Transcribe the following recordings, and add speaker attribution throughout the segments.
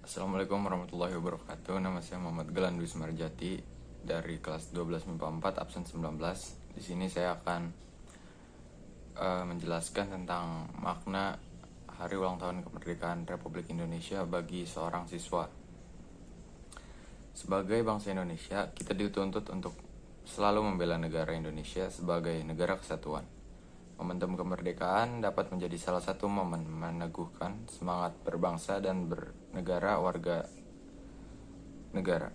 Speaker 1: Assalamualaikum warahmatullahi wabarakatuh. Nama saya Muhammad Galan Dwi Sumarjati dari kelas 12 MIPA 4 absen 19. Di sini saya akan menjelaskan tentang makna Hari Ulang Tahun Kemerdekaan Republik Indonesia bagi seorang siswa. Sebagai bangsa Indonesia, kita dituntut untuk selalu membela negara Indonesia sebagai negara kesatuan. Momentum kemerdekaan dapat menjadi salah satu momen meneguhkan semangat berbangsa dan bernegara warga negara.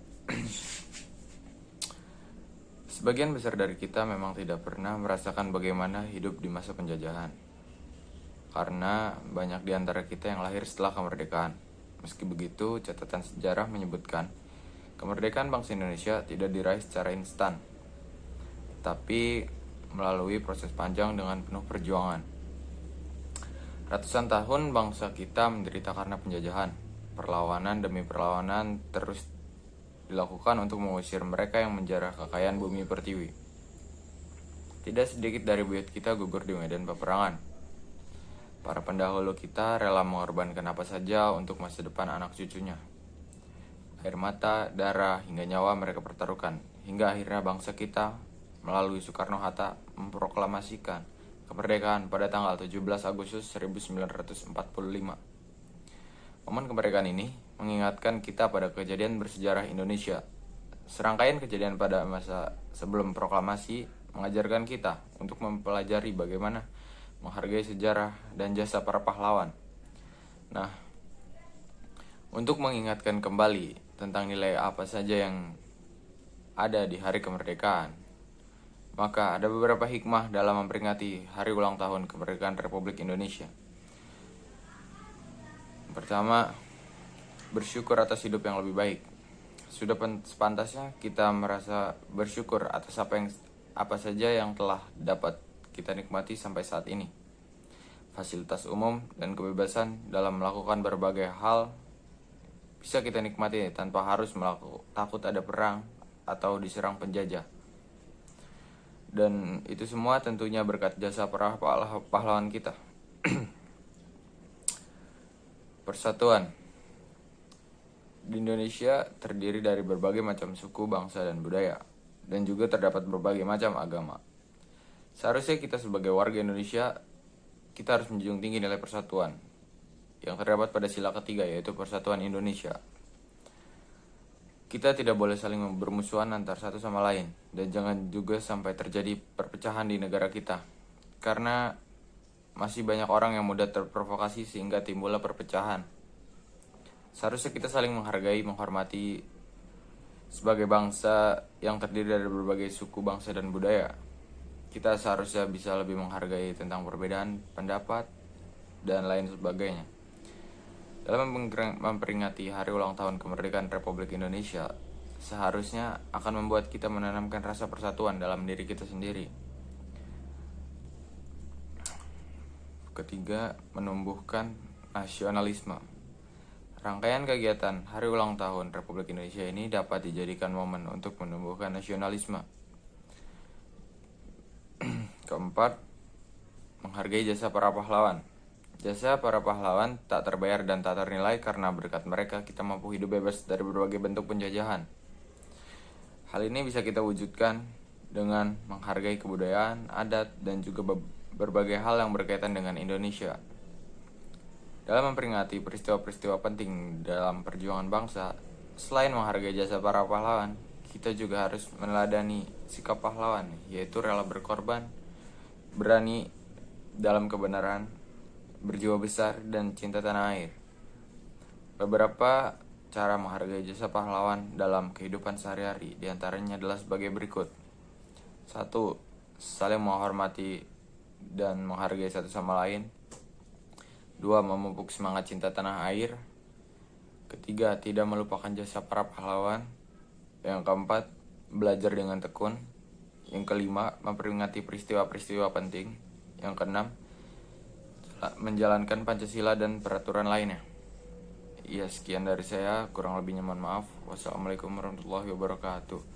Speaker 1: Sebagian besar dari kita memang tidak pernah merasakan bagaimana hidup di masa penjajahan, karena banyak di antara kita yang lahir setelah kemerdekaan. Meski begitu, catatan sejarah menyebutkan kemerdekaan bangsa Indonesia tidak diraih secara instan, tapi melalui proses panjang dengan penuh perjuangan. Ratusan tahun bangsa kita menderita karena penjajahan. Perlawanan demi perlawanan terus dilakukan untuk mengusir mereka yang menjarah kekayaan bumi pertiwi. Tidak sedikit dari buyut kita gugur di medan peperangan. Para pendahulu kita rela mengorbankan apa saja untuk masa depan anak cucunya. Air mata, darah, hingga nyawa mereka pertaruhkan, hingga akhirnya bangsa kita melalui Soekarno-Hatta memproklamasikan kemerdekaan pada tanggal 17 Agustus 1945. Momen kemerdekaan ini mengingatkan kita pada kejadian bersejarah Indonesia. Serangkaian kejadian pada masa sebelum proklamasi mengajarkan kita untuk mempelajari bagaimana menghargai sejarah dan jasa para pahlawan. Nah, untuk mengingatkan kembali tentang nilai apa saja yang ada di hari kemerdekaan, maka ada beberapa hikmah dalam memperingati Hari Ulang Tahun Kemerdekaan Republik Indonesia. Pertama, bersyukur atas hidup yang lebih baik. Sudah sepantasnya kita merasa bersyukur atas apa saja yang telah dapat kita nikmati sampai saat ini. Fasilitas umum dan kebebasan dalam melakukan berbagai hal bisa kita nikmati tanpa harus takut ada perang atau diserang penjajah. Dan itu semua tentunya berkat jasa para pahlawan kita. Persatuan. Di Indonesia terdiri dari berbagai macam suku, bangsa, dan budaya, dan juga terdapat berbagai macam agama. Seharusnya kita sebagai warga Indonesia, kita harus menjunjung tinggi nilai persatuan yang terdapat pada sila ketiga, yaitu persatuan Indonesia. Kita tidak boleh saling bermusuhan antar satu sama lain, dan jangan juga sampai terjadi perpecahan di negara kita, karena masih banyak orang yang mudah terprovokasi sehingga timbullah perpecahan. Seharusnya kita saling menghargai, menghormati sebagai bangsa yang terdiri dari berbagai suku, bangsa, dan budaya. Kita seharusnya bisa lebih menghargai tentang perbedaan pendapat dan lain sebagainya. Dalam memperingati Hari Ulang Tahun Kemerdekaan Republik Indonesia, seharusnya akan membuat kita menanamkan rasa persatuan dalam diri kita sendiri. Ketiga, menumbuhkan nasionalisme. Rangkaian kegiatan Hari Ulang Tahun Republik Indonesia ini dapat dijadikan momen untuk menumbuhkan nasionalisme. Keempat, menghargai jasa para pahlawan. Jasa para pahlawan tak terbayar dan tak ternilai karena berkat mereka kita mampu hidup bebas dari berbagai bentuk penjajahan. Hal ini bisa kita wujudkan dengan menghargai kebudayaan, adat, dan juga berbagai hal yang berkaitan dengan Indonesia. Dalam memperingati peristiwa-peristiwa penting dalam perjuangan bangsa, selain menghargai jasa para pahlawan, kita juga harus meneladani sikap pahlawan, yaitu rela berkorban, berani dalam kebenaran, berjiwa besar, dan cinta tanah air. Beberapa cara menghargai jasa pahlawan dalam kehidupan sehari-hari diantaranya adalah sebagai berikut. 1. Saling menghormati dan menghargai satu sama lain. 2. Memupuk semangat cinta tanah air. 3. Tidak melupakan jasa para pahlawan. Yang keempat, belajar dengan tekun. Yang kelima, memperingati peristiwa-peristiwa penting. Yang keenam, menjalankan Pancasila dan peraturan lainnya. Ya, sekian dari saya, kurang lebihnya mohon maaf. Wassalamualaikum warahmatullahi wabarakatuh.